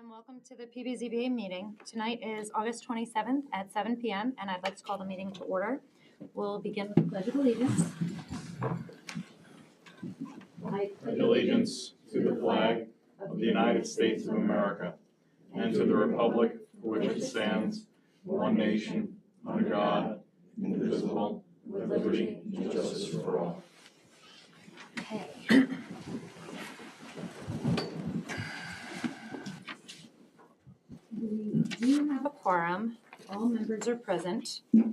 and welcome to the ZBA meeting. Tonight is August 27th at 7 p.m. and I'd like to call the meeting to order. We'll begin with the Pledge of Allegiance. I pledge allegiance to the flag of the United States of America and to the republic for which it stands, one nation, under God, indivisible, with liberty and justice for all. Okay. We do have a quorum. All members are present. We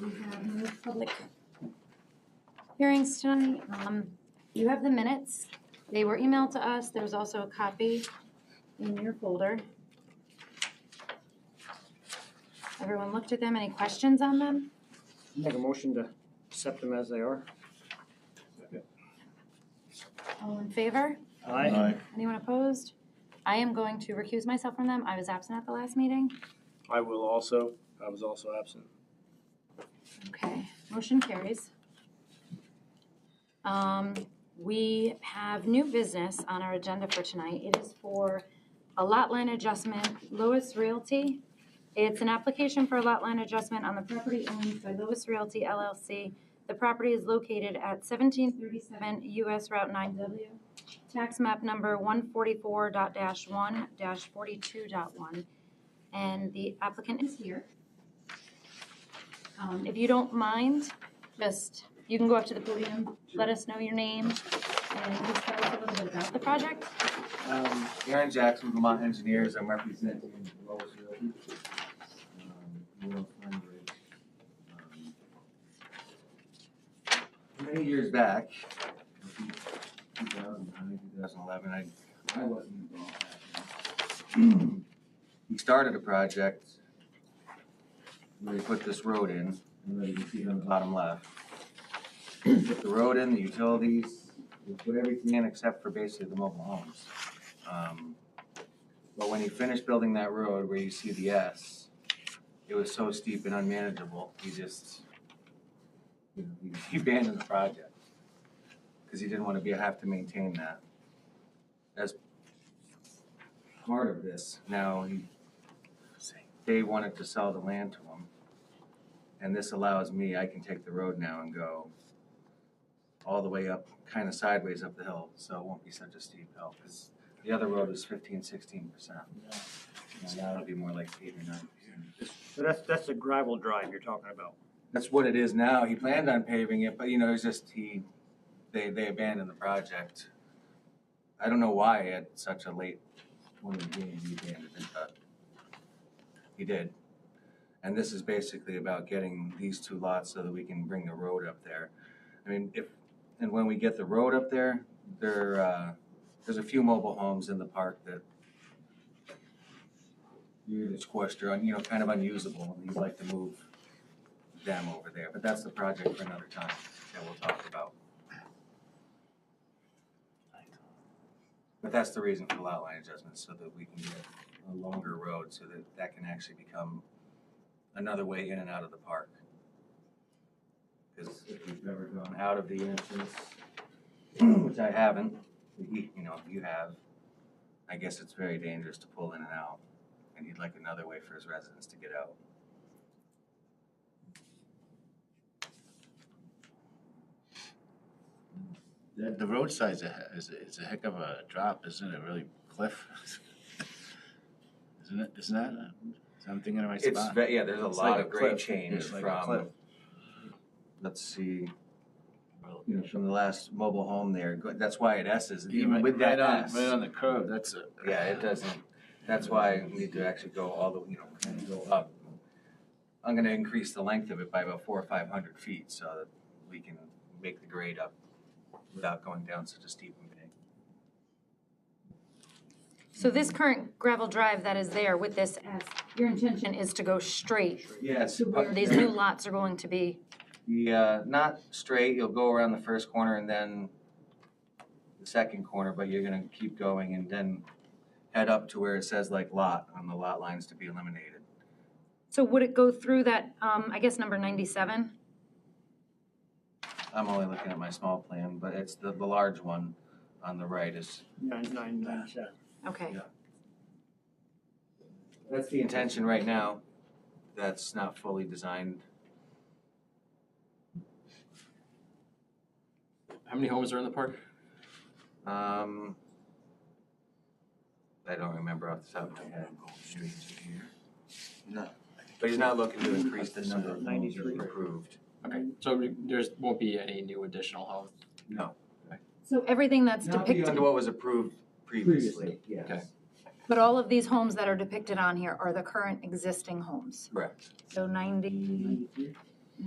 have no public hearings tonight. You have the minutes. They were emailed to us. There's also a copy in your folder. Everyone looked at them. Any questions on them? Make a motion to accept them as they are. All in favor? Aye. Anyone opposed? I am going to recuse myself from them. I was absent at the last meeting. I was also absent. Okay, motion carries. We have new business on our agenda for tonight. It is for a lot line adjustment, Lewis Realty. It's an application for a lot line adjustment on the property owned by Lewis Realty LLC. The property is located at 1737 US Route 9W, tax map number 144.1-42.1, and the applicant is here. If you don't mind, you can go up to the podium, let us know your name, and just tell us a little bit about the project. Aaron Jackson, Vermont Engineers. I'm representing Lewis Realty. Many years back, 2009, 2011, I wasn't involved. He started a project where he put this road in, and you can see it on the bottom left. Put the road in, the utilities, we put everything in except for basically the mobile homes. But when he finished building that road where you see the S, it was so steep and unmanageable, he abandoned the project because he didn't want to have to maintain that. As part of this, now they wanted to sell the land to him, and this allows me, I can take the road now and go all the way up, kind of sideways up the hill, so it won't be such a steep hill, because the other road was 15-16%. Now it'll be more like 8 or 9%. So that's a gravel drive you're talking about. That's what it is now. He planned on paving it, but it's just they abandoned the project. I don't know why at such a late point in the game he abandoned it, but he did. And this is basically about getting these two lots so that we can bring the road up there. I mean, when we get the road up there, there's a few mobile homes in the park that you're squished or kind of unusable, and you'd like to move them over there. But that's the project for another time that we'll talk about. But that's the reason for the lot line adjustments, so that we can get a longer road, so that can actually become another way in and out of the park. Because if you've ever gone out of the entrance, which I haven't, you have, I guess it's very dangerous to pull in and out, and he'd like another way for his residents to get out. The roadside is a heck of a drop, isn't it? Really cliff, isn't it? Isn't that? I'm thinking of my spot. There's a lot of grade change from. Let's see. From the last mobile home there. That's why it S's. Even with that S. Right on the curve. That's it. Yeah, it doesn't. That's why we need to actually go all the kind of go up. I'm going to increase the length of it by about 400 or 500 feet so that we can make the grade up without going down such a steep embankment. So this current gravel drive that is there with this S, your intention is to go straight? Yes. To where these new lots are going to be? Not straight. You'll go around the first corner and then the second corner, but you're going to keep going and then head up to where it says lot on the lot lines to be eliminated. So would it go through that, I guess, number 97? I'm only looking at my small plan, but it's the large one. on the right is, 9997. Okay. Yeah. that's the intention right now. That's not fully designed. How many homes are in the park? I don't remember off the top of my head. No. But he's not looking to increase the number of homes 93. approved. Okay, so there's won't be any new additional homes. No. So everything that's Not depicted, beyond what was approved previously. Yes. Okay. but all of these homes that are depicted on here are the current existing homes. Correct. So 93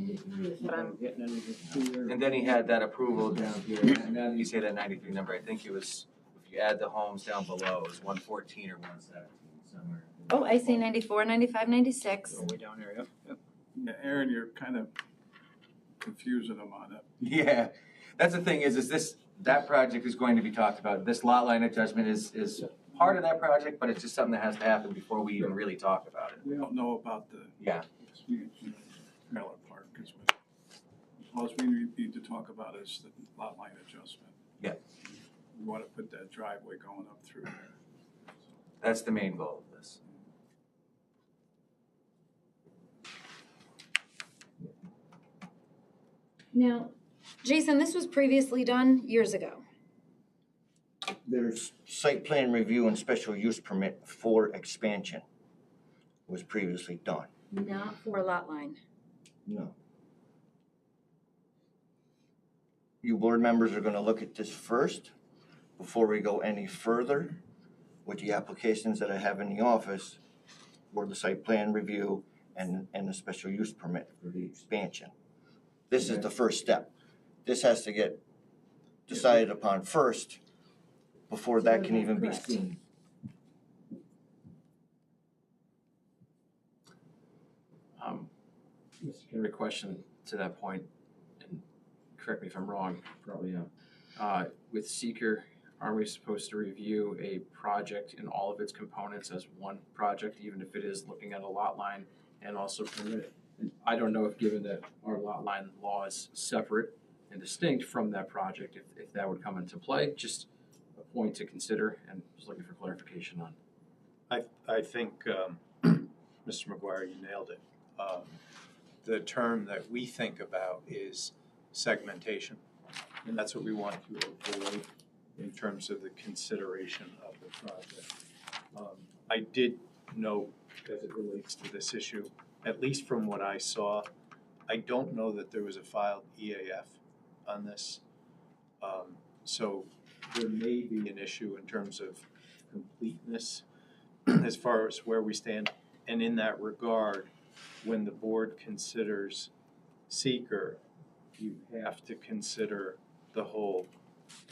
is what I'm, Getting into the 2 years. And then he had that approval down here, and now that you say that 93 number, I think it was, if you add the homes down below, it was 114 or 117 somewhere. oh, I see 94, 95, 96. Way down there, yep, yep. Yeah, Aaron, you're kind of confusing them on it. Yeah, that's the thing is that project is going to be talked about. This lot line adjustment is part of that project, but it's just something that has to happen before we even really talk about it. We don't know about the Yeah. expansion of trailer park, because all we need to talk about is the lot line adjustment. Yeah. We want to put that driveway going up through there. That's the main goal of this. Now, Jason, this was previously done years ago. There's site plan review and special use permit for expansion was previously done. Not for a lot line. No. You board members are gonna look at this first before we go any further with the applications that I have in the office for the site plan review and the special use permit for the expansion. This is the first step. This has to get decided upon first before that can even be Correct. seen. Mr. Kerry, question to that point, and correct me if I'm wrong, probably am. With seeker, are we supposed to review a project in all of its components as one project, even if it is looking at a lot line and also permit it? And I don't know if, given that our lot line law is separate and distinct from that project, if that would come into play, just a point to consider, and just looking for clarification on. I think, Mr. McGuire, you nailed it. The term that we think about is segmentation, and that's what we want to avoid in terms of the consideration of the project. I did note, as it relates to this issue, at least from what I saw, I don't know that there was a filed EAF on this. So there may be an issue in terms of completeness as far as where we stand. And in that regard, when the board considers seeker, you have to consider the whole.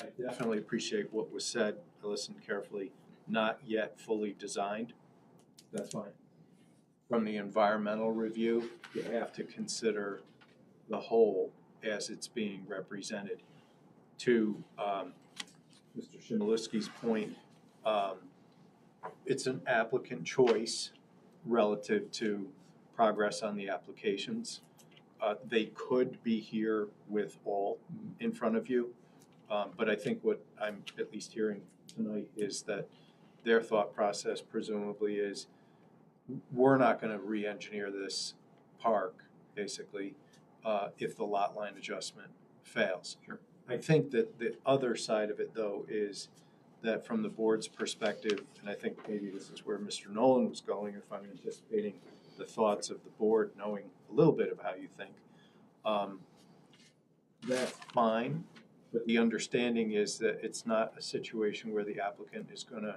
I definitely appreciate what was said. I listened carefully. Not yet fully designed. That's fine. From the environmental review, you have to consider the whole as it's being represented. To Mr. Shimolinsky's point, it's an applicant choice relative to progress on the applications. They could be here with all in front of you, but I think what I'm at least hearing tonight is that their thought process presumably is, we're not going to re-engineer this park, basically, if the lot line adjustment fails. Sure. I think that the other side of it, though, is that from the board's perspective, and I think maybe this is where Mr. Nolan was going, if I'm anticipating the thoughts of the board, knowing a little bit of how you think, that's fine, but the understanding is that it's not a situation where the applicant is going to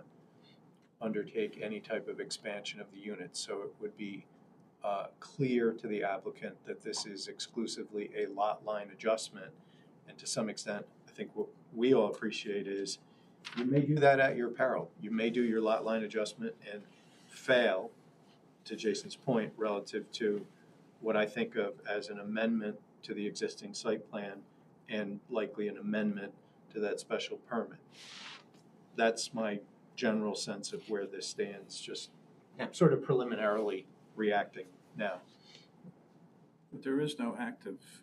undertake any type of expansion of the unit. So it would be clear to the applicant that this is exclusively a lot line adjustment. And to some extent, I think what we all appreciate is you may do that at your peril. You may do your lot line adjustment and fail, to Jason's point, relative to what I think of as an amendment to the existing site plan and likely an amendment to that special permit. That's my general sense of where this stands, just sort of preliminarily reacting now. But there is no active,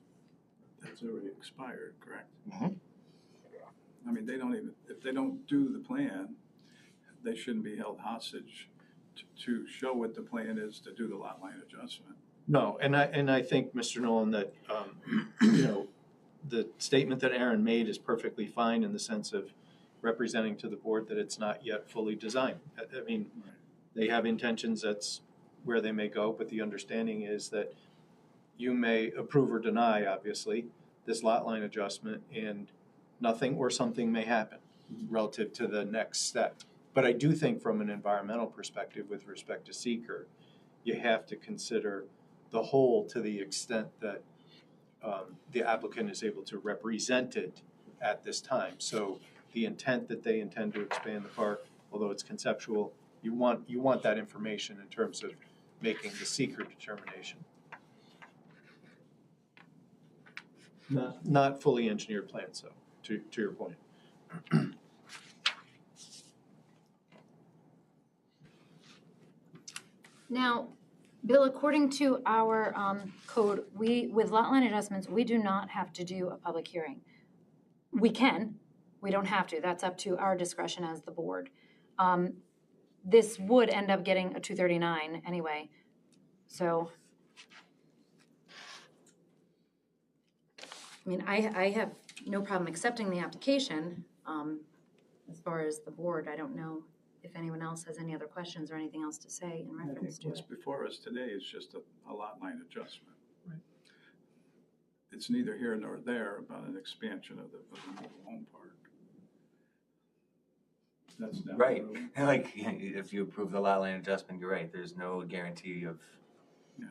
that's already expired, correct? Mhm. I mean, they don't even, if they don't do the plan, they shouldn't be held hostage to show what the plan is to do the lot line adjustment. No, and I think, Mr. Nolan, that, you know, the statement that Aaron made is perfectly fine in the sense of representing to the board that it's not yet fully designed. I mean, they have intentions, that's where they may go, but the understanding is that you may approve or deny, obviously, this lot line adjustment, and nothing or something may happen relative to the next step. But I do think from an environmental perspective with respect to seeker, you have to consider the whole to the extent that the applicant is able to represent it at this time. So the intent that they intend to expand the park, although it's conceptual, you want that information in terms of making the seeker determination. Not fully engineered plans, though, to your point. Now, Bill, according to our code, with lot line adjustments, we do not have to do a public hearing. We can, we don't have to. That's up to our discretion as the board. This would end up getting a 239 anyway, so. I mean, I have no problem accepting the application. As far as the board, I don't know if anyone else has any other questions or anything else to say in reference to What's it. before us today is just a lot line adjustment. Right. It's neither here nor there about an expansion of the mobile home park. That's down the Right, road. like, if you approve the lot line adjustment, you're right, there's no guarantee of, Yeah.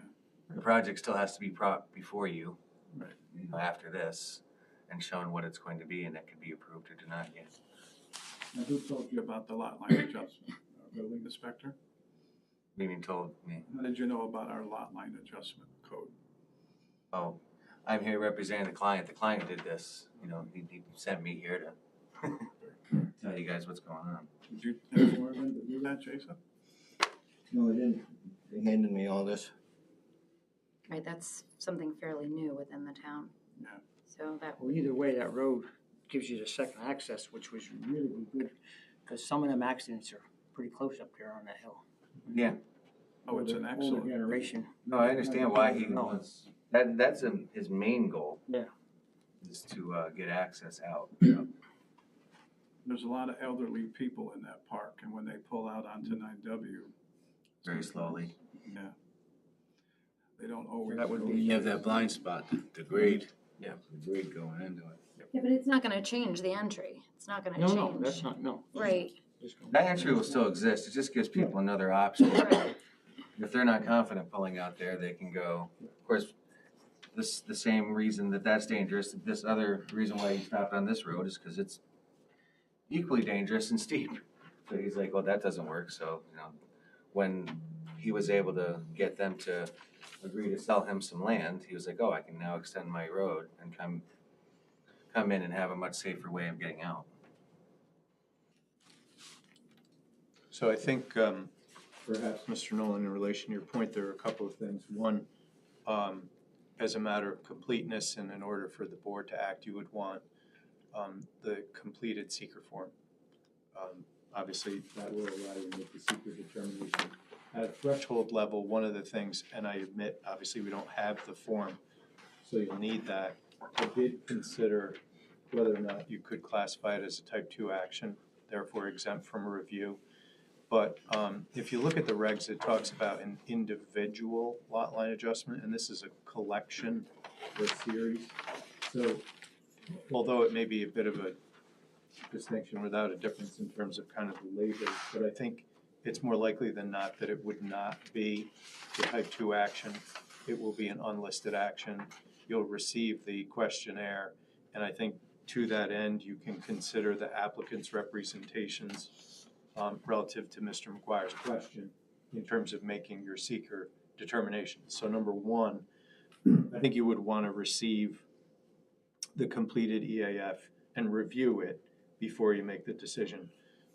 the project still has to be brought before you, Right. you know, after this, and shown what it's going to be, and it can be approved or denied, yes. Now, who told you about the lot line adjustment? Our building inspector? Meaning told me, How did you know about our lot line adjustment code? oh, I'm here representing the client did this, you know, he sent me here to tell you guys what's going on. Did you inform them to do that, Jason? No, I didn't. They handed me all this. Right, that's something fairly new within the town. Yeah. So that, Well, either way, that road gives you the second access, which was really good, because some of them accidents are pretty close up here on that hill. Yeah, Oh, it's an Older excellent. generation. no, I understand why he No. wants, that's his main goal. Yeah. Is to get access out. There's a lot of elderly people in that park, and when they pull out onto 9W. Very slowly. Yeah. They don't always. That would go- be- You have that blind spot, the grade. Yeah. The grade going into it. yeah, but it's not gonna change the entry. It's not gonna change. No, that's not, no. Right, Just go- That entry will still exist, it just gives people another option. right. If they're not confident pulling out there, they can go, of course, the same reason that that's dangerous, this other reason why he stopped on this road is because it's equally dangerous and steep. So he's like, well, that doesn't work, so, you know, when he was able to get them to agree to sell him some land, he was like, oh, I can now extend my road and come in and have a much safer way of getting out. So I think perhaps, Mr. Nolan, in relation to your point, there are a couple of things. One, as a matter of completeness and in order for the board to act, you would want the completed seeker form. Obviously, that will allow you to make the seeker determination. At a threshold level, one of the things, and I admit, obviously, we don't have the form, so you'll need that. I did consider whether or not you could classify it as a type 2 action, therefore exempt from a review. But if you look at the regs, it talks about an individual lot line adjustment, and this is a collection or series. So although it may be a bit of a distinction without a difference in terms of kind of the labels, but I think it's more likely than not that it would not be the type 2 action. It will be an unlisted action. You'll receive the questionnaire, and I think to that end, you can consider the applicant's representations relative to Mr. McGuire's question in terms of making your seeker determination. So number one, I think you would want to receive the completed EAF and review it before you make the decision.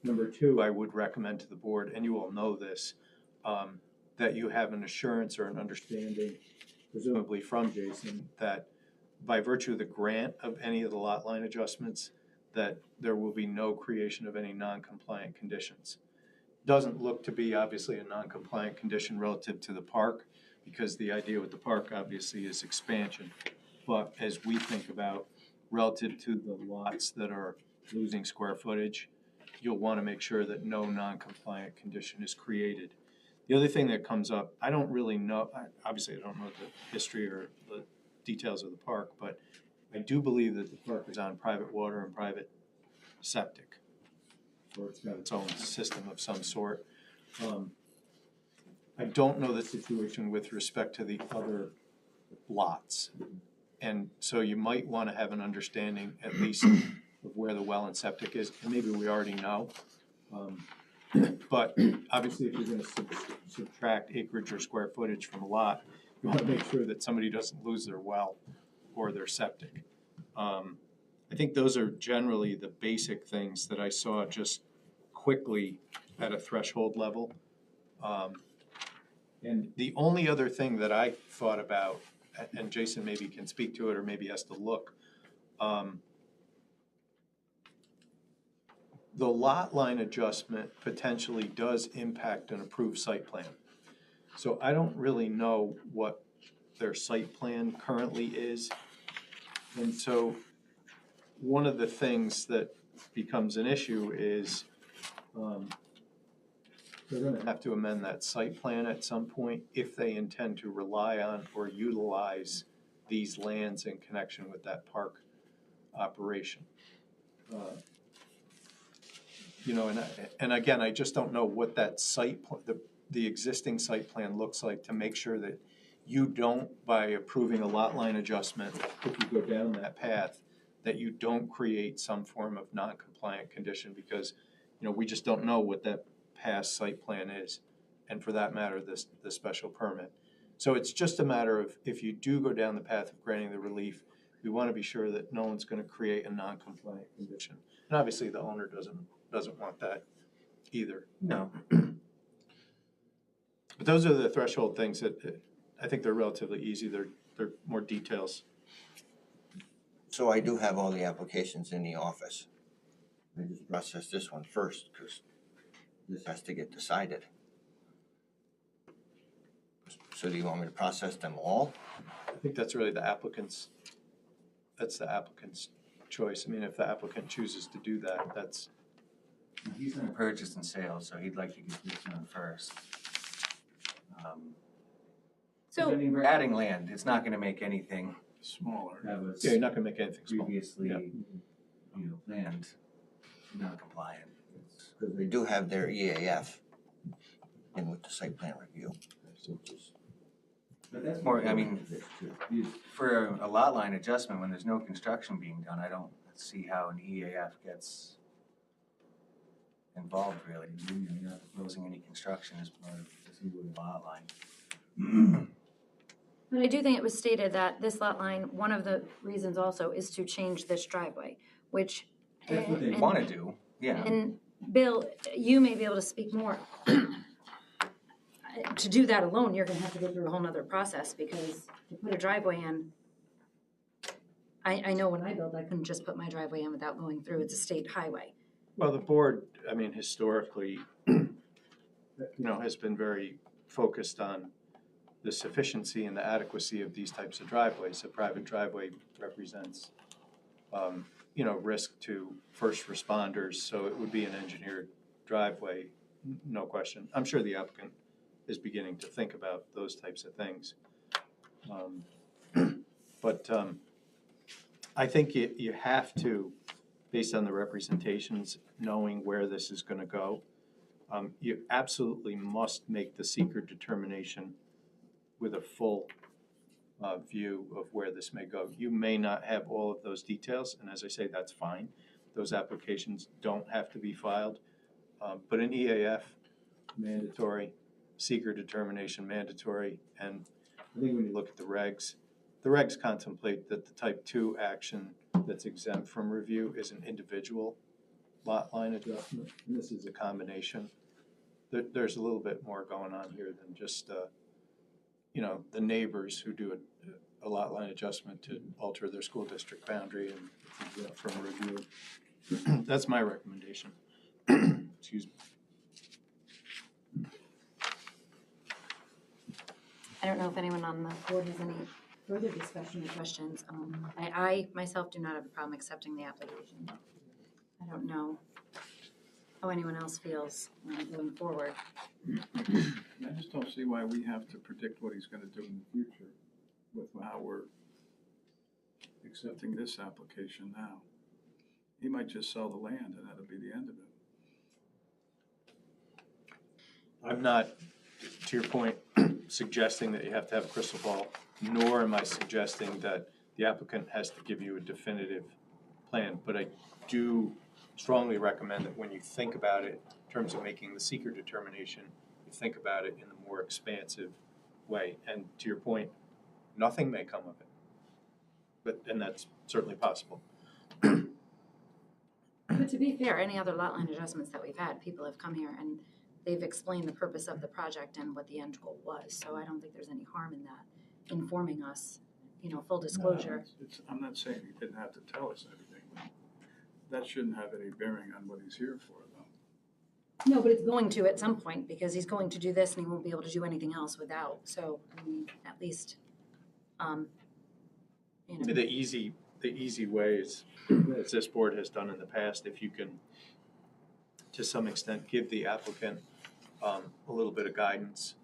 Number two, I would recommend to the board, and you all know this, that you have an assurance or an understanding, presumably from Jason, that by virtue of the grant of any of the lot line adjustments, that there will be no creation of any non-compliant conditions. Doesn't look to be obviously a non-compliant condition relative to the park, because the idea with the park obviously is expansion. But as we think about relative to the lots that are losing square footage, you'll want to make sure that no non-compliant condition is created. The other thing that comes up, I don't really know, obviously I don't know the history or the details of the park, but I do believe that the park is on private water and private septic, or it's got its own system of some sort. I don't know the situation with respect to the other lots. And so you might want to have an understanding at least of where the well and septic is, and maybe we already know. But obviously if you're going to subtract acreage or square footage from a lot, you want to make sure that somebody doesn't lose their well or their septic. I think those are generally the basic things that I saw just quickly at a threshold level. And the only other thing that I thought about, and Jason maybe can speak to it or maybe has to look, the lot line adjustment potentially does impact an approved site plan. So I don't really know what their site plan currently is. And so one of the things that becomes an issue is they're going to have to amend that site plan at some point if they intend to rely on or utilize these lands in connection with that park operation. You know, and again, I just don't know what that site, the existing site plan looks like to make sure that you don't, by approving a lot line adjustment, if you go down that path, that you don't create some form of non-compliant condition, because, you know, we just don't know what that past site plan is, and for that matter, the special permit. So it's just a matter of, if you do go down the path of granting the relief, we want to be sure that no one's going to create a non-compliant condition. And obviously the owner doesn't want that either. No. But those are the threshold things that I think they're relatively easy. They're more details. So I do have all the applications in the office. I just process this one first, because this has to get decided. So do you want me to process them all? I think that's really the applicant's choice. I mean, if the applicant chooses to do that, that's. He's in purchase and sales, so he'd like to get this done first. So- I mean, we're adding land, it's not gonna make anything Smaller. that was Yeah, you're not gonna make anything small. previously, Yeah. you know, planned, non-compliant. It's- Because they do have their EAF in with the site plan review. But that's more, I mean, for a lot line adjustment, when there's no construction being done, I don't see how an EAF gets involved really. You're not proposing any construction as part of this new lot line. But I do think it was stated that this lot line, one of the reasons also is to change this driveway, which. That's what they and- wanna do, yeah. And Bill, you may be able to speak more. To do that alone, you're gonna have to go through a whole nother process, because to put a driveway in, I know when I built, I couldn't just put my driveway in without going through, it's a state highway. Well, the board, I mean, historically, you know, has been very focused on the sufficiency and the adequacy of these types of driveways. A private driveway represents, you know, risk to first responders, so it would be an engineered driveway, no question. I'm sure the applicant is beginning to think about those types of things. But I think you have to, based on the representations, knowing where this is gonna go, you absolutely must make the seeker determination with a full view of where this may go. You may not have all of those details, and as I say, that's fine. Those applications don't have to be filed, but an EAF, mandatory, seeker determination, mandatory, and I think when you look at the regs contemplate that the type 2 action that's exempt from review is an individual lot line adjustment, and this is a combination. There's a little bit more going on here than just, you know, the neighbors who do a lot line adjustment to alter their school district boundary and from review. That's my recommendation. Excuse me. I don't know if anyone on the board has any further discussion or questions. I myself do not have a problem accepting the application. I don't know how anyone else feels going forward. I just don't see why we have to predict what he's gonna do in the future with how we're accepting this application now. He might just sell the land and that'll be the end of it. I'm not, to your point, suggesting that you have to have a crystal ball, nor am I suggesting that the applicant has to give you a definitive plan, but I do strongly recommend that when you think about it in terms of making the seeker determination, you think about it in a more expansive way. And to your point, nothing may come of it, and that's certainly possible. But to be fair, any other lot line adjustments that we've had, people have come here and they've explained the purpose of the project and what the end goal was. So I don't think there's any harm in that, informing us, full disclosure. No, I'm not saying he didn't have to tell us everything. That shouldn't have any bearing on what he's here for, though. No, but it's going to at some point because he's going to do this and he won't be able to do anything else without. So, at least, The easy way is, as this board has done in the past, if you can, to some extent, give the applicant a little bit of guidance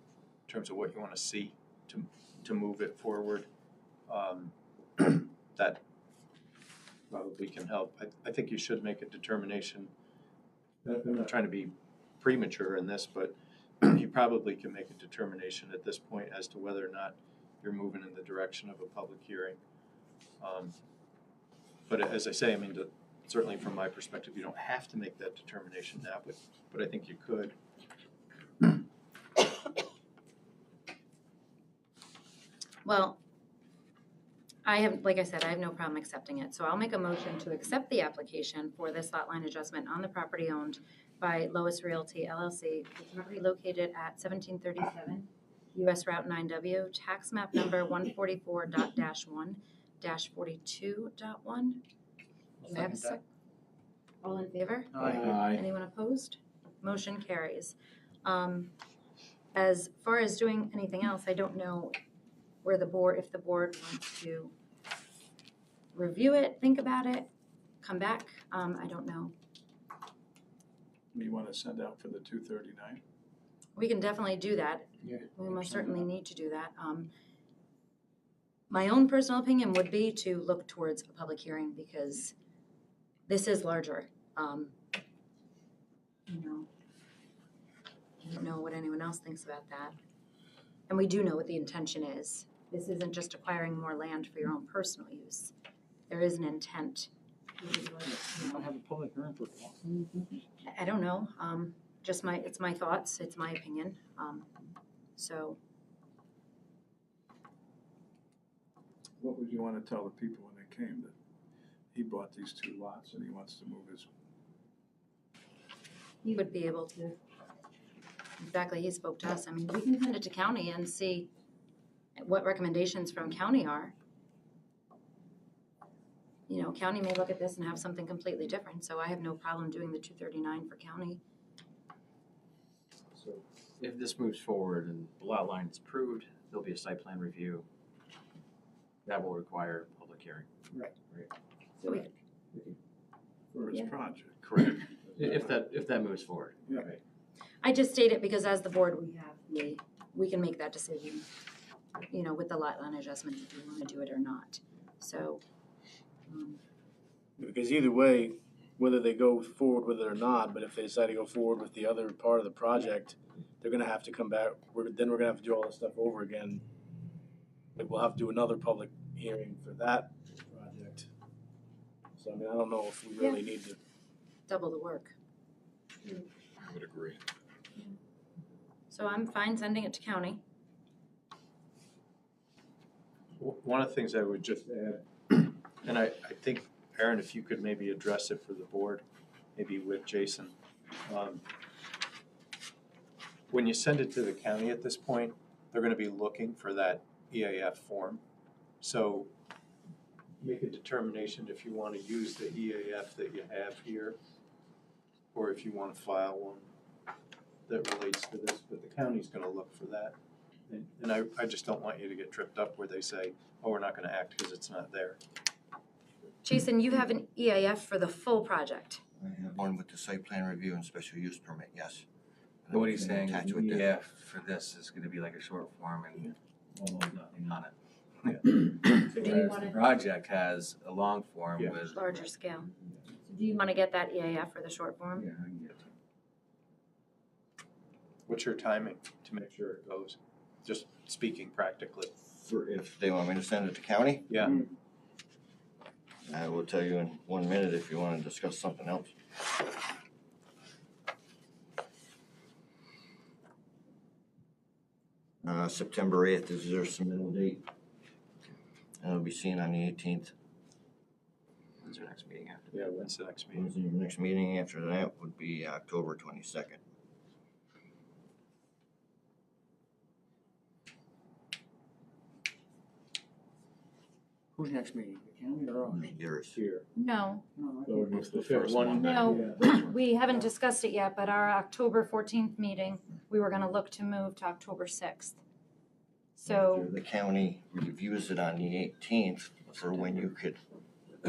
in terms of what you want to see to move it forward, that probably can help. I think you should make a determination. I'm not trying to be premature in this, but you probably can make a determination at this point as to whether or not you're moving in the direction of a public hearing. But as I say, certainly from my perspective, you don't have to make that determination now, but I think you could. Well, like I said, I have no problem accepting it. So I'll make a motion to accept the application for this lot line adjustment on the property owned by Lois Realty LLC, the property located at 1737 US Route 9W, tax map number 144.1-42.1. Do I have a sec? All in favor? Aye. Anyone opposed? Motion carries. As far as doing anything else, I don't know if the board wants to review it, think about it, come back. I don't know. You want to send out for the 239? We can definitely do that. Yeah. We most certainly need to do that. My own personal opinion would be to look towards a public hearing because this is larger. I don't know what anyone else thinks about that. And we do know what the intention is. This isn't just acquiring more land for your own personal use. There is an intent. I'll have a public hearing for I don't know. It's my thoughts. It's my opinion. So. What would you want to tell the people when they came that he bought these 2 lots and he wants to move his? He would be able to. Exactly, he spoke to us. We can send it to county and see what recommendations from county are. County may look at this and have something completely different, so I have no problem doing the 239 for county. So if this moves forward and the lot line is approved, there'll be a site plan review. That will require a public hearing. So we For his Yeah. project. Correct. If that moves forward. Yeah. Right. I just state it because as the board, we can make that decision, with the lot line adjustment, if we want to do it or not. So. Because either way, whether they go forward with it or not, but if they decide to go forward with the other part of the project, they're gonna have to come back, then we're gonna have to do all this stuff over again. Like, we'll have to do another public hearing for that project. So, I don't know if we really need to. Double the work. I would agree. So I'm fine sending it to county. One of the things I would just add, and I think, Aaron, if you could maybe address it for the board, maybe with Jason. When you send it to the county at this point, they're gonna be looking for that EAF form. So make a determination if you want to use the EAF that you have here, or if you want to file one that relates to this, but the county's gonna look for that. And I just don't want you to get tripped up where they say, oh, we're not gonna act because it's not there. Jason, you have an EAF for the full project. I have one with the site plan review and special use permit, yes. But what he's saying, Attach with yeah, that. for this is gonna be like a short form and almost nothing on it. So do you Whereas want the to, project has a long form Yeah. with. larger scale? So do you want to get that EAF for the short form? Yeah, I can get it. What's your timing to make sure it goes? Just speaking practically. For if they want me to send it to county, Yeah, I will tell you in 1 minute if you want to discuss something else. September 8th is their submittal date. And it'll be seen on the 18th. When's our next meeting after? yeah, when's the next meeting? Your next meeting after that would be October 22nd. Who's next meeting, the county or ours? Yours. Here. No, No, I So think- it's the If there's first one- Monday. no, we haven't discussed it yet, but our October 14th meeting, we were going to look to move to October 6th. So, The county reviews it on the 18th for when you could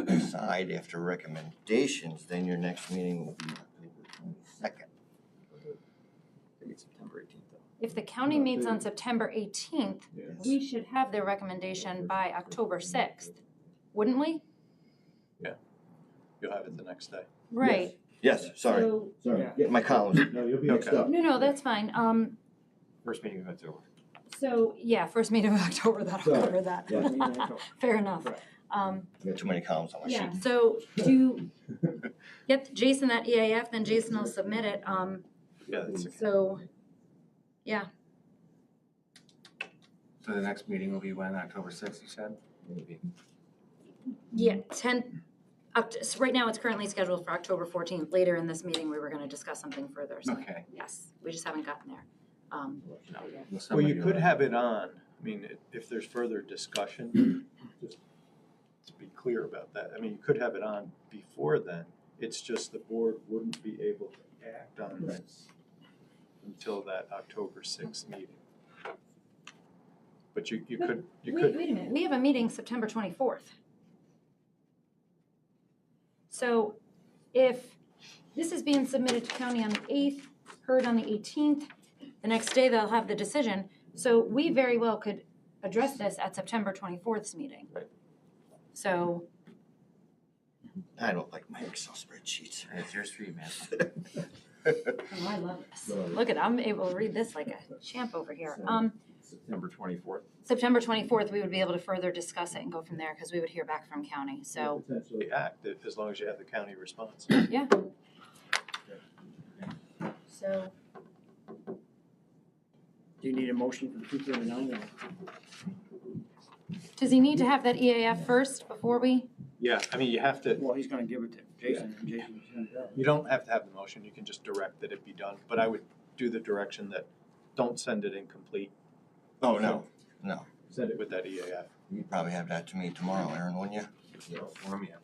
decide after recommendations, then your next meeting will be October 22nd. I think it's September 18th though. if the county meets on September 18th, Yes. we should have their recommendation by October 6th, wouldn't we? You'll have it the next day. Right. Yes, sorry, So, Yeah. getting my columns. No, you'll be okay. no, that's fine. First meeting of October. So, yeah, first meeting of October, that'll cover that. Fair enough. Right. I got too many columns on my sheet. Yeah, so do get Jason that EAF, then Jason will submit it. Yeah, that's okay. So, yeah, So the next meeting will be when, October 6th, you said? Maybe. yeah, so right now it's currently scheduled for October 14th. Later in this meeting, we were gonna discuss something further, so, Okay. yes, we just haven't gotten there. Well, you could have it on, I mean, if there's further discussion, just to be clear about that, I mean, you could have it on before then. It's just the board wouldn't be able to act on this until that October 6th meeting. But you could, Wait a minute, we have a meeting September 24th. So if this is being submitted to county on the 8th, heard on the 18th, the next day they'll have the decision. So we very well could address this at September 24th's meeting. Right. So, I don't like my Excel spreadsheets. It's your street, man. oh, I love this. Look at, I'm able to read this like a champ over here. September 24th. September 24th, we would be able to further discuss it and go from there because we would hear back from county. So, potentially act as long as you have the county response. yeah. So, Do you need a motion for the 239? does he need to have that EAF first before we? Yeah, I mean, you have to, Well, he's gonna give it to Jason, and Jason's gonna go. you don't have to have the motion, you can just direct that it be done. But I would do the direction that don't send it incomplete, Oh, no, send it with that EAF. you'd probably have that to me tomorrow, Aaron, wouldn't you? Form, yeah.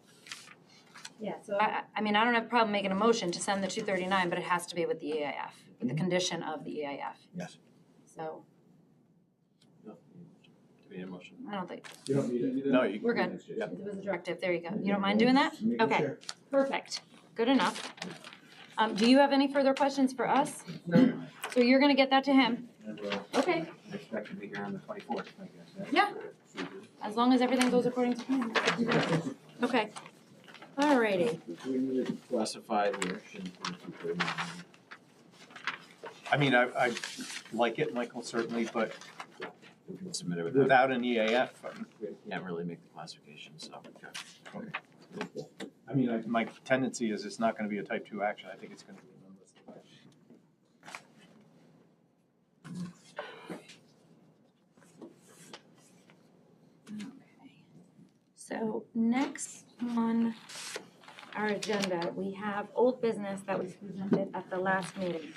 Yeah, so I mean, I don't have a problem making a motion to send the 239, but it has to be with the EAF, with the condition of the EAF. Yes. So, Do we need a motion? I don't think, You don't need it? No, you. we're good. Yeah. It was a directive, there you go. You don't mind doing that? Okay, perfect, good enough. Do you have any further questions for us? No. So you're gonna get that to him? Okay, I expect to be here on the 24th, I guess. yeah, as long as everything goes according to plan. Okay, alrighty. We need to classify the action for 239. I mean, I like it, Michael, certainly, but We can submit it without, without an EAF, we can't really make the classification, so. I mean, my tendency is it's not gonna be a type 2 action, I think it's gonna be an unlisted action. So next on our agenda, we have old business that was presented at the last meeting.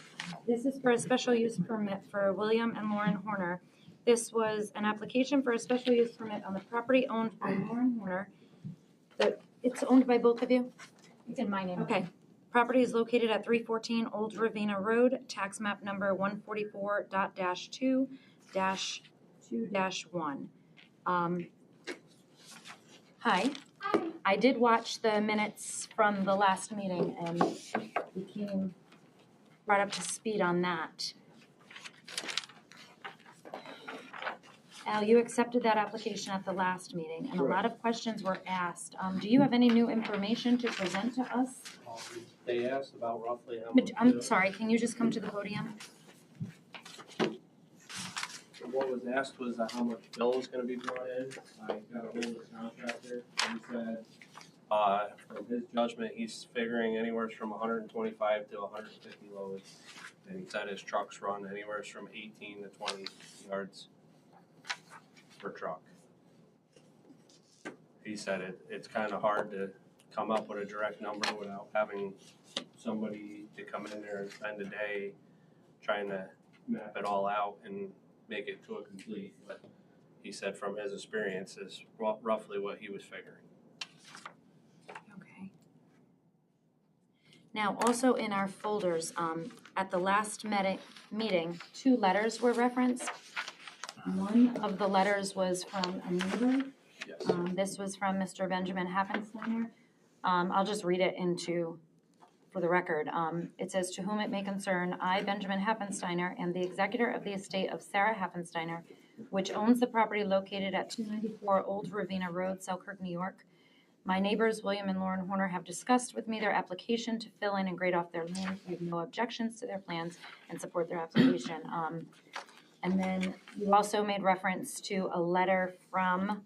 This is for a special use permit for William and Lauren Horner. This was an application for a special use permit on the property owned by Lauren Horner. It's owned by both of you? It's in my name. Okay. Property is located at 314 Old Ravena Road, tax map number 144.2-2-1. Hi. I did watch the minutes from the last meeting and became brought up to speed on that. Al, you accepted that application at the last meeting, and a lot of questions were asked. Do you have any new information to present to us? They asked about roughly how But much. I'm sorry, can you just come to the podium? What was asked was how much bill was gonna be brought in. I got a hold of the contractor, and he said, from his judgment, he's figuring anywhere from 125 to 150 loads. And he said his trucks run anywhere from 18 to 20 yards per truck. He said it's kind of hard to come up with a direct number without having somebody to come in there and spend a day trying to map it all out and make it to a complete. But he said from his experience is roughly what he was figuring. Okay. Now, also in our folders, at the last meeting, 2 letters were referenced. One of the letters was from a neighbor. Yes. This was from Mr. Benjamin Hafensteiner. I'll just read it for the record. It says, "To whom it may concern, I, Benjamin Hafensteiner, am the executor of the estate of Sarah Hafensteiner, which owns the property located at 294 Old Ravena Road, Selkirk, New York. My neighbors, William and Lauren Horner, have discussed with me their application to fill in and grade off their land. I have no objections to their plans and support their application." And then you also made reference to a letter from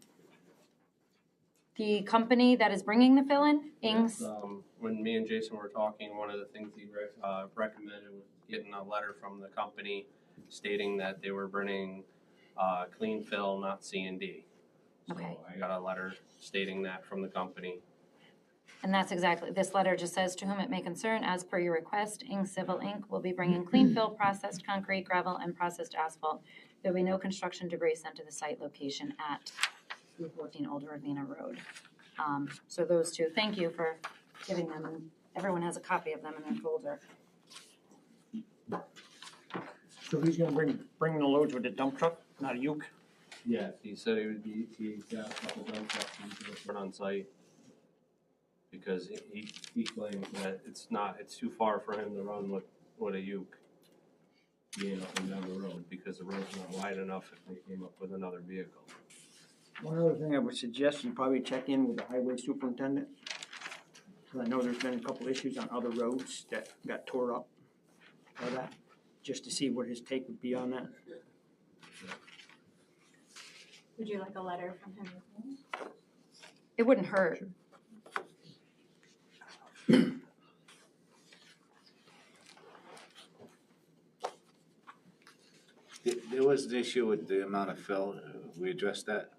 the company that is bringing the fill-in, Ings. Yes, when me and Jason were talking, one of the things he recommended was getting a letter from the company stating that they were bringing clean fill, not C&D. Okay. So I got a letter stating that from the company. And that's exactly, this letter just says, "To whom it may concern, as per your request, Ings Civil Inc. will be bringing clean fill, processed concrete, gravel, and processed asphalt. There will be no construction debris sent to the site location at 314 Old Ravena Road." So those 2, thank you for giving them, and everyone has a copy of them in their folder. So he's gonna bring the loads with the dump truck, not a uke? Yes, he said he got a couple dump trucks he's gonna put on site. Because he claims that it's too far for him to run with a uke being up and down the road, because the road's not wide enough if they came up with another vehicle. One other thing I would suggest, you probably check in with the highway superintendent. 'Cause I know there's been a couple issues on other roads that got tore up by that, just to see what his take would be on that. Would you like a letter from him? It wouldn't hurt. There was an issue with the amount of fill, we addressed that.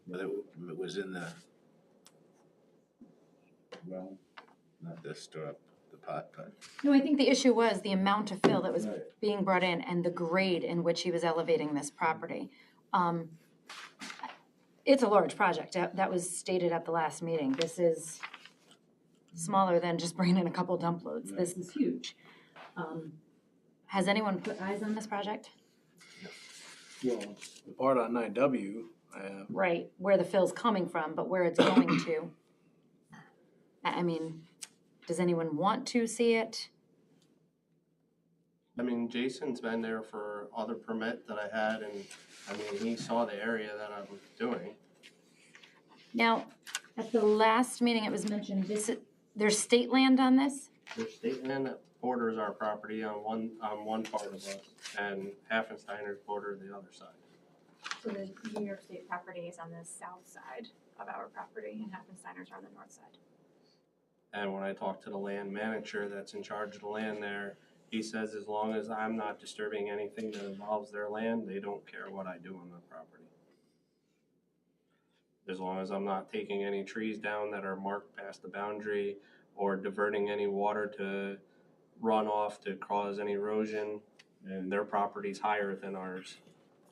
Whether it was in the, well, not to stir up the pot, but. No, I think the issue was the amount of fill that was being brought in and the grade in which he was elevating this property. It's a large project, that was stated at the last meeting. This is smaller than just bringing in a couple dump loads. This is huge. Has anyone put eyes on this project? Well, the part on 9W, I have. Right, where the fill's coming from, but where it's going to. I mean, does anyone want to see it? I mean, Jason's been there for other permit that I had, and I mean, he saw the area that I was doing. Now, at the last meeting, it was mentioned, there's state land on this? There's state land that borders our property on one part of us, and Hafensteiner's border the other side. So the New York State property is on the south side of our property, and Hafensteiner's are on the north side. And when I talked to the land manager that's in charge of the land there, he says as long as I'm not disturbing anything that involves their land, they don't care what I do on the property. As long as I'm not taking any trees down that are marked past the boundary or diverting any water to run off to cause any erosion, and their property's higher than ours.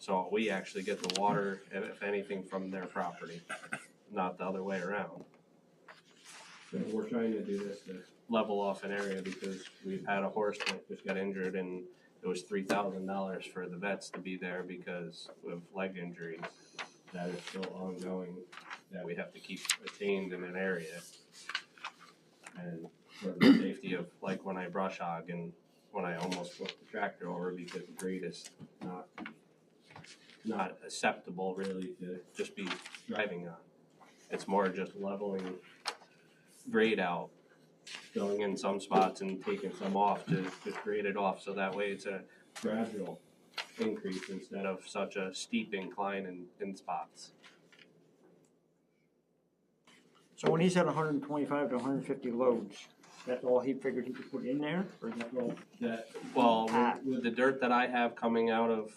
So we actually get the water, if anything, from their property, not the other way around. So we're trying to do this to level off an area because we've had a horse that just got injured and it was $3,000 for the vets to be there because of leg injuries that are still ongoing, that we have to keep retained in an area. And for the safety of, like when I brush hog and when I almost flipped the tractor over because the grade is not acceptable really to just be driving on. It's more just leveling grade out, filling in some spots and taking some off to grade it off, so that way it's a gradual increase instead of such a steep incline in spots. So when he said 125 to 150 loads, that's all he figured he could put in there, or is that all? Well, with the dirt that I have coming out of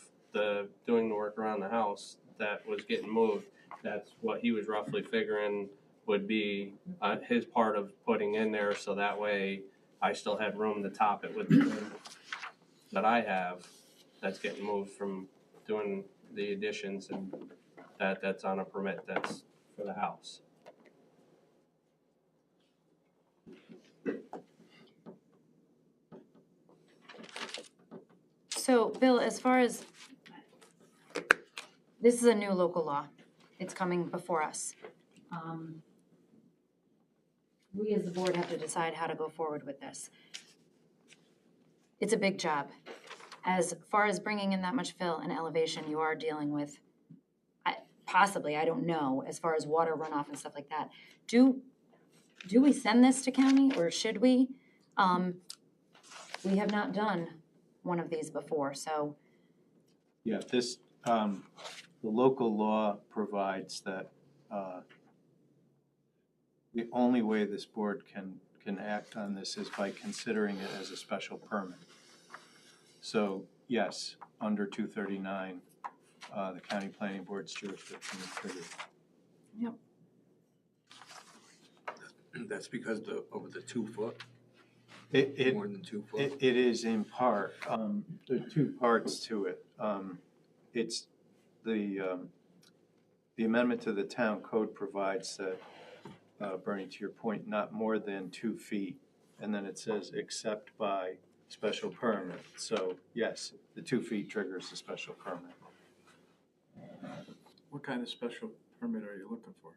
doing the work around the house that was getting moved, that's what he was roughly figuring would be his part of putting in there, so that way I still had room to top it with the dirt that I have that's getting moved from doing the additions, and that's on a permit that's for the house. So, Bill, as far as, this is a new local law. It's coming before us. We as the board have to decide how to go forward with this. It's a big job. As far as bringing in that much fill and elevation, you are dealing with, possibly, I don't know, as far as water runoff and stuff like that. Do we send this to county, or should we? We have not done one of these before, so. Yeah, this, the local law provides that the only way this board can act on this is by considering it as a special permit. So, yes, under 239, the county planning board's jurisdiction is triggered. Yep. That's because over the 2 foot, It, more than 2 foot. it is in part, there are two parts to it. It's the amendment to the town code provides that, Bernie, to your point, not more than 2 feet. And then it says except by special permit. So yes, the 2 feet triggers a special permit. What kind of special permit are you looking for?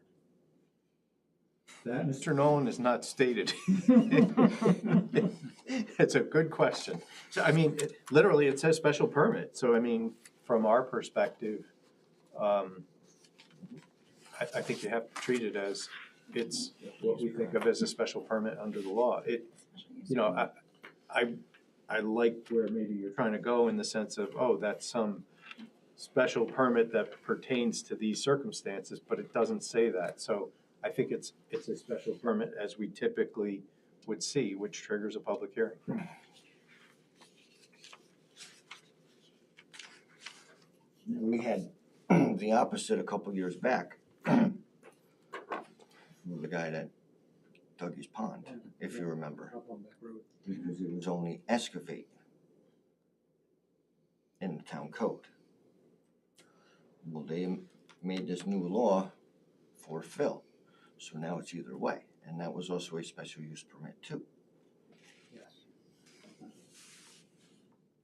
That, Mr. Nolan, is not stated. It's a good question. So, I mean, literally, it says special permit. So, I mean, from our perspective, I think you have to treat it as it's what we think of as a special permit under the law. I like where maybe you're trying to go in the sense of, oh, that's some special permit that pertains to these circumstances, but it doesn't say that. So I think it's a special permit as we typically would see, which triggers a public hearing. We had the opposite a couple years back. The guy that dug his pond, if you remember. Because it was only excavate in the town code. Well, they made this new law for fill. So now it's either way. And that was also a special use permit too. Yes.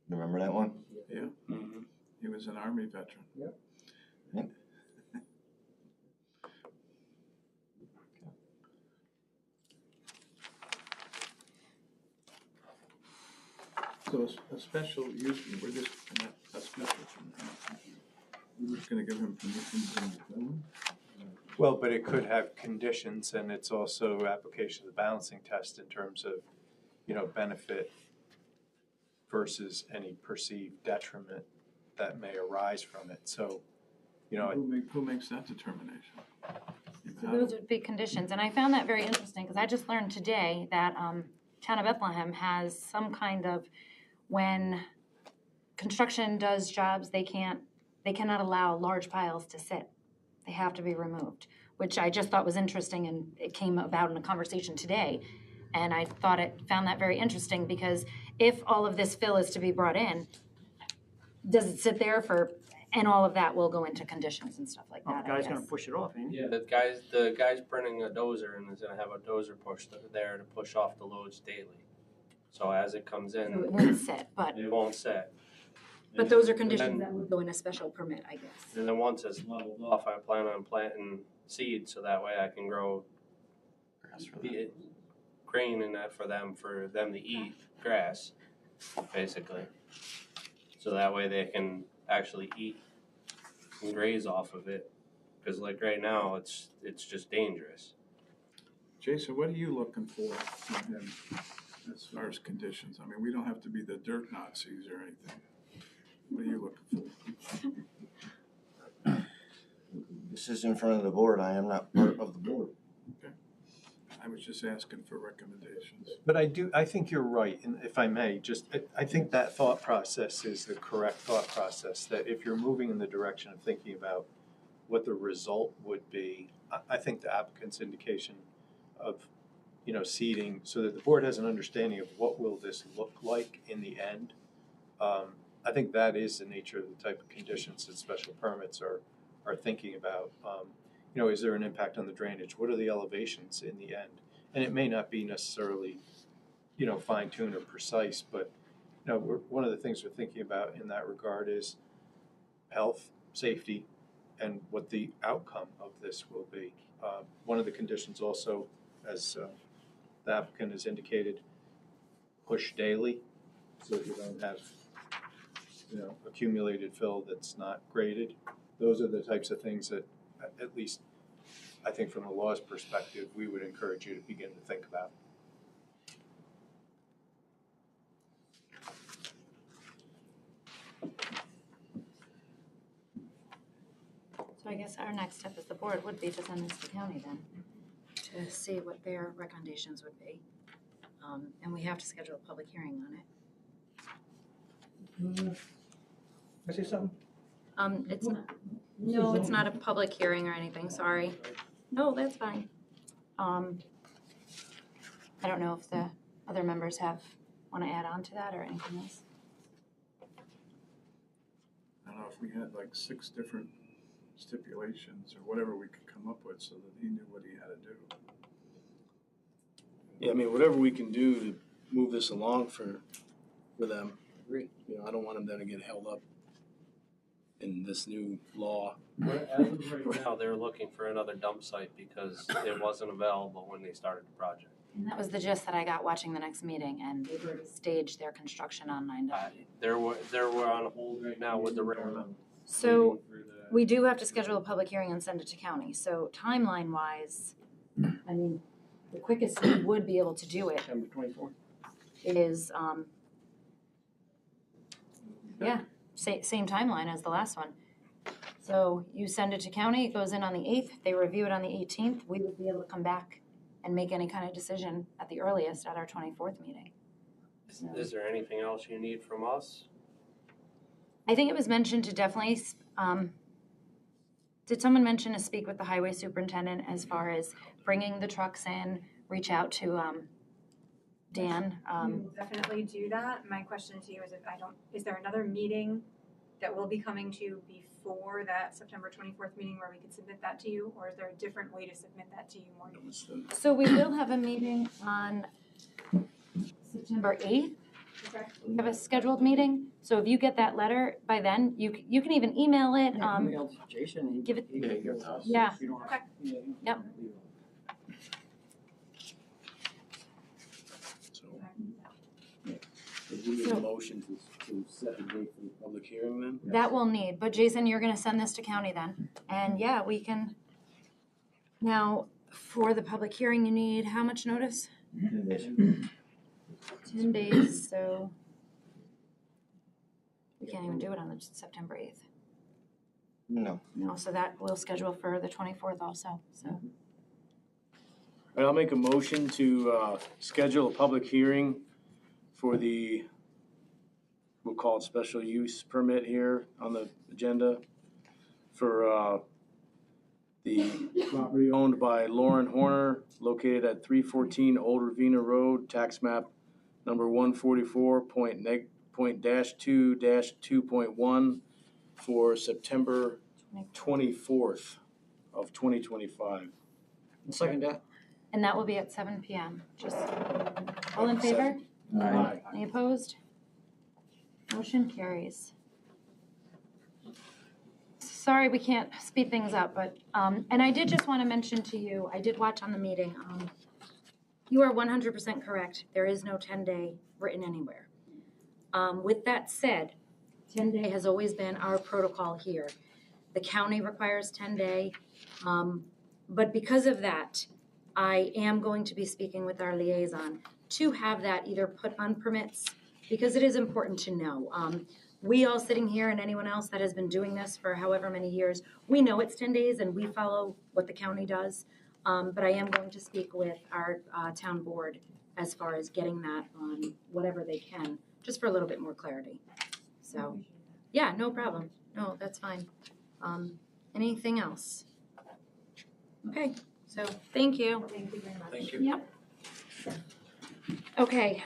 Remember that one? Yeah. Mm-hmm. He was an Army veteran. Yep. Yep. So a special use, we're just, a special, we're just gonna give him permission to build? Well, but it could have conditions, and it's also application of the balancing test in terms of, benefit versus any perceived detriment that may arise from it. So, Who makes that determination? So those would be conditions, and I found that very interesting, because I just learned today that Town of Bethlehem has some kind of, when construction does jobs, they cannot allow large piles to sit. They have to be removed, which I just thought was interesting, and it came about in a conversation today. And I found that very interesting, because if all of this fill is to be brought in, does it sit there for And all of that will go into conditions and stuff like Oh, that, the I guy's gonna guess. push it off, ain't he? Yeah, the guy's bringing a dozer and is gonna have a dozer push there to push off the loads daily. So as it comes So it in, won't sit, but, it won't set. but those are And conditions then- that would go in a special permit, I guess. And then once it's leveled off, I plan on planting seed so that way I can grow grain in that for them to eat grass, basically. So that way they can actually eat and graze off of it. Cause like right now, it's just dangerous. Jason, what are you looking for from him as far as conditions? I mean, we don't have to be the dirt Nazis or anything. What are you looking for? This is in front of the board, I am not part of the board. I was just asking for recommendations. But I think you're right, and if I may, I think that thought process is the correct thought process, that if you're moving in the direction of thinking about what the result would be, I think the applicant's indication of, seeding, so that the board has an understanding of what will this look like in the end. I think that is the nature of the type of conditions that special permits are thinking about. Is there an impact on the drainage? What are the elevations in the end? And it may not be necessarily, fine-tuned or precise, but, one of the things we're thinking about in that regard is health, safety, and what the outcome of this will be. One of the conditions also, as the applicant has indicated, push daily, so that you don't have, accumulated fill that's not graded. Those are the types of things that, at least, I think from the law's perspective, we would encourage you to begin to think about. So I guess our next step as the board would be to send this to county then, to see what their recommendations would be. And we have to schedule a public hearing on it. Can I say something? It's not, no, it's not a public hearing or anything, sorry. No, that's fine. I don't know if the other members want to add on to that or anything else. I don't know if we had like 6 different stipulations or whatever we could come up with so that he knew what he had to do. Yeah, I mean, whatever we can do to move this along for them. Agree. I don't want them then to get held up in this new law. As of right now, they're looking for another dump site because it wasn't available when they started the project. And that was the gist that I got watching the next meeting, and they've already staged their construction on 9W. They're on hold right now with the railroad. So we do have to schedule a public hearing and send it to county. So timeline-wise, I mean, the quickest we would be able to do it September 24th. is, same timeline as the last one. So you send it to county, it goes in on the 8th, they review it on the 18th, we would be able to come back and make any kind of decision at the earliest at our 24th meeting. Is there anything else you need from us? I think it was mentioned to definitely, did someone mention to speak with the highway superintendent as far as bringing the trucks in, reach out to Dan? We will definitely do that. My question to you is is there another meeting that will be coming to before that September 24th meeting where we could submit that to you? Or is there a different way to submit that to you, Morgan? So we will have a meeting on September 8th. Okay. We have a scheduled meeting. So if you get that letter by then, you can even email it. Email to Jason and give it- he can give it to us. Yeah. You don't have to- Okay. Yep. So we need a motion to set the date for the public hearing then? That we'll need, but Jason, you're gonna send this to county then, and yeah, we can. Now, for the public hearing, you need how much notice? 10 days, so we can't even do it on the September 8th. No. No, so that we'll schedule for the 24th also, so. All right, I'll make a motion to schedule a public hearing for we'll call it special use permit here on the agenda for the property owned by Lauren Horner, located at 314 Old Ravena Road, tax map number 144.2-2.1, for September 24th of 2025. Second that. And that will be at 7 PM. Just, all in favor? Aye. Any opposed? Motion carries. Sorry, we can't speed things up, but, and I did just want to mention to you, I did watch on the meeting, you are 100% correct. There is no 10-day written anywhere. With that said, 10-day has always been our protocol here. The county requires 10-day, but because of that, I am going to be speaking with our liaison to have that either put on permits, because it is important to know. We all sitting here and anyone else that has been doing this for however many years, we know it's 10 days and we follow what the county does. But I am going to speak with our town board as far as getting that on whatever they can, just for a little bit more clarity. So, yeah, no problem. No, that's fine. Anything else? Okay, so thank you. Thank you very much. Thank you. Yep. Okay,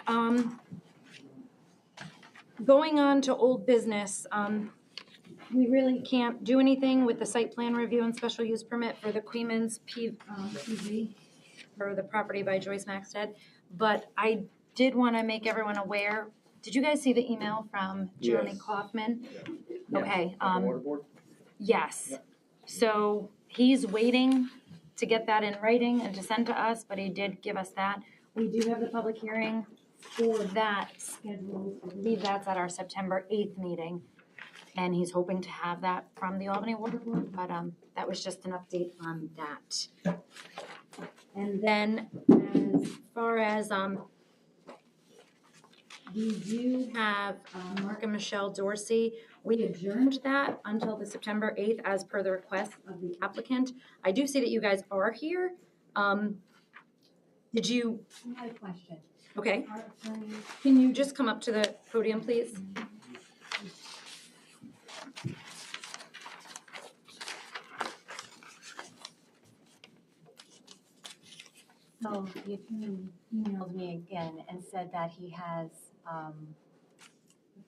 going on to old business, we really can't do anything with the site plan review and special use permit for the Queeman's PV for the property by Joyce Maxted. But I did want to make everyone aware. Did you guys see the email from Johnny Yes. Kaufman? Yeah. Okay. Water board? Yes. Yep. So he's waiting to get that in writing and to send to us, but he did give us that. We do have the public hearing for that scheduled. I believe that's at our September 8th meeting. And he's hoping to have that from the Albany Water Board, but that was just an update on that. And then as far as, we do have Mark and Michelle Dorsey. We adjourned that until the September 8th as per the request of the applicant. I do see that you guys are here. Did you? I have a question. Okay. Can you just come up to the podium, please? So the attorney emailed me again and said that he has a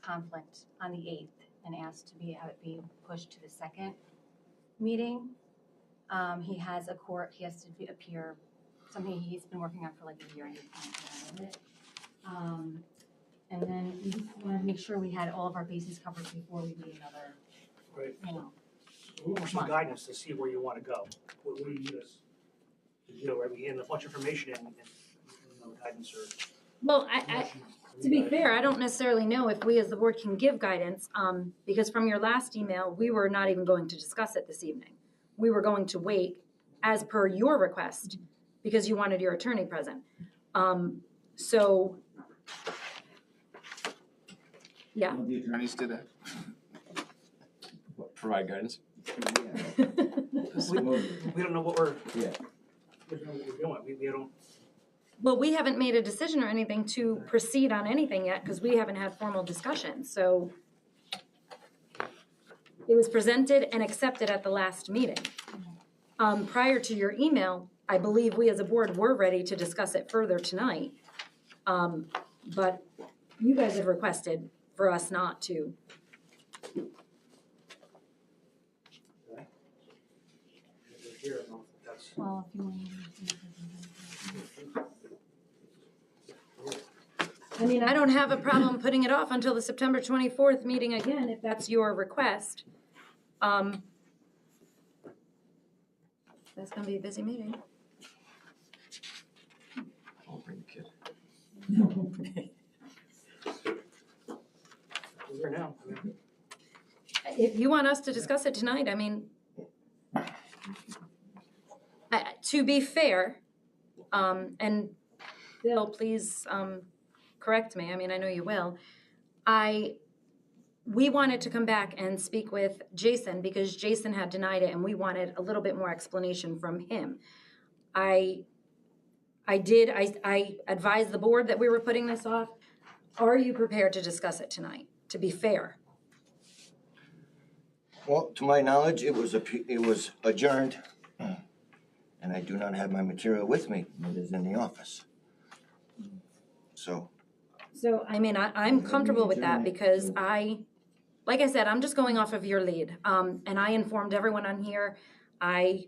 conflict on the 8th and asked to have it be pushed to the second meeting. He has a court, he has to appear, something he's been working on for like a year and he can't get out of it. And then we just wanted to make sure we had all of our bases covered before we do another, Right. you know. We want some guidance to see where you want to go. What do you need us to do? Are we getting as much information and no guidance or? Well, to be fair, I don't necessarily know if we as the board can give guidance, because from your last email, we were not even going to discuss it this evening. We were going to wait as per your request, because you wanted your attorney present. So, yeah. The attorneys did that. Provide guidance. We don't know what we're. Yeah. We don't know what we're doing. We don't. Well, we haven't made a decision or anything to proceed on anything yet, because we haven't had formal discussion, so. It was presented and accepted at the last meeting. Prior to your email, I believe we as a board were ready to discuss it further tonight. But you guys have requested for us not to. Well, if you want I mean, I don't have a problem putting it off until the September 24th meeting again, if that's your request. That's gonna be a busy meeting. I'll bring the kid. We're here now. If you want us to discuss it tonight, I mean, to be fair, and Bill, please correct me, I mean, I know you will. We wanted to come back and speak with Jason because Jason had denied it and we wanted a little bit more explanation from him. I advised the board that we were putting this off. Are you prepared to discuss it tonight, to be fair? Well, to my knowledge, it was adjourned, and I do not have my material with me. It is in the office. So, So, I mean, I'm comfortable with that because like I said, I'm just going off of your lead. And I informed everyone on here. I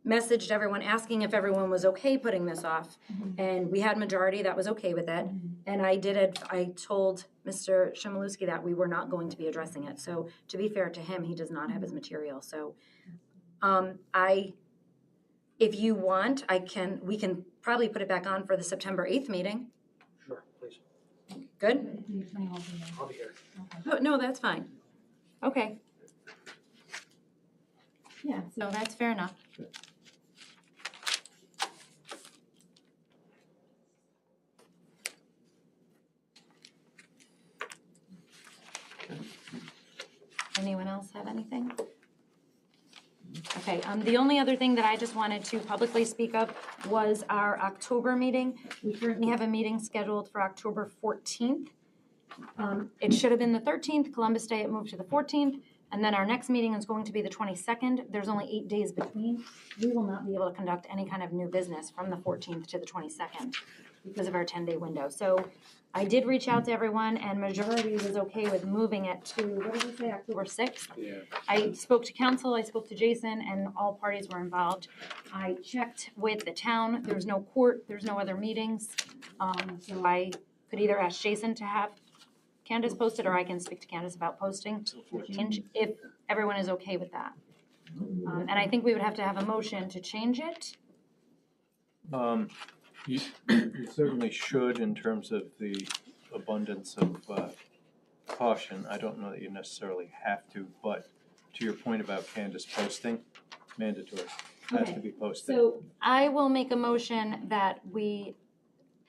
messaged everyone asking if everyone was okay putting this off. And we had majority that was okay with it. And I told Mr. Shimolewski that we were not going to be addressing it. So to be fair to him, he does not have his material. So if you want, we can probably put it back on for the September 8th meeting. Sure, please. Good? I'll be here. Oh, no, that's fine. Okay. Yeah, so that's fair enough. Anyone else have anything? Okay, the only other thing that I just wanted to publicly speak of was our October meeting. We currently have a meeting scheduled for October 14th. It should have been the 13th, Columbus Day, it moved to the 14th, and then our next meeting is going to be the 22nd. There's only 8 days between. We will not be able to conduct any kind of new business from the 14th to the 22nd because of our 10-day window. So I did reach out to everyone, and majority was okay with moving it to, what did we say, October 6th? Yeah. I spoke to council, I spoke to Jason, and all parties were involved. I checked with the town, there's no court, there's no other meetings. So I could either ask Jason to have Candace post it, or I can speak to Candace about posting the change, if everyone is okay with that. And I think we would have to have a motion to change it. You certainly should in terms of the abundance of caution. I don't know that you necessarily have to, but to your point about Candace posting, mandatory, has to be posted. So I will make a motion that we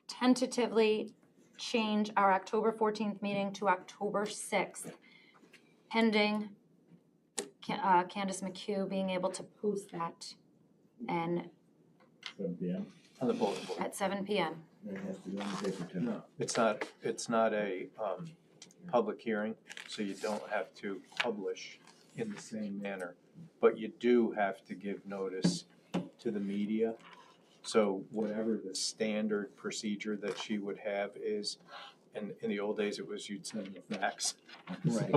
tentatively change our October 14th meeting to October 6th, pending Candace McHugh being able to post that and 7 p.m. On the bulletin board. at 7 p.m. It has to go on the paper too. No, it's not a public hearing, so you don't have to publish in the same manner. But you do have to give notice to the media. So whatever the standard procedure that she would have is, and in the old days it was you'd send them a fax. Right.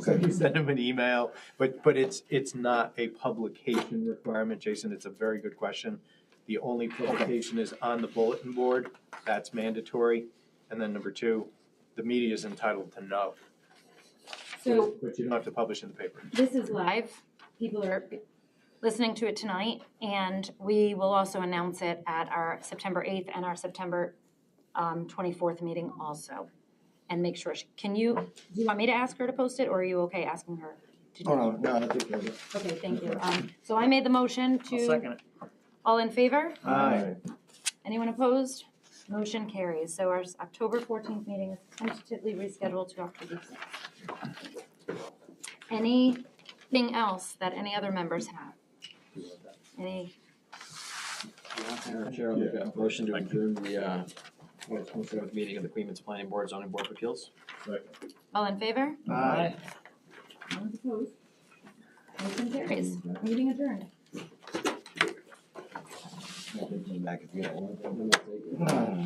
So you send them an email, but it's not a publication requirement, Jason, it's a very good question. The only publication is on the bulletin board, that's mandatory. And then number two, the media is entitled to know. So But you don't have to publish in the paper. this is live. People are listening to it tonight, and we will also announce it at our September 8th and our September 24th meeting also. And make sure, do you want me to ask her to post it, or are you okay asking her to do it? Oh, no, I think we're. Okay, thank you. So I made the motion to. I'll second it. All in favor? Aye. Anyone opposed? Motion carries. So our October 14th meeting is tentatively rescheduled to October 6th. Anything else that any other members have? Any? Chair, I'll make a motion to adjourn the 27th meeting of the Queens Planning Board, Zoning Board of Appeals. All in favor? Aye. No one's opposed. Motion carries. Meeting adjourned. Back if you don't want.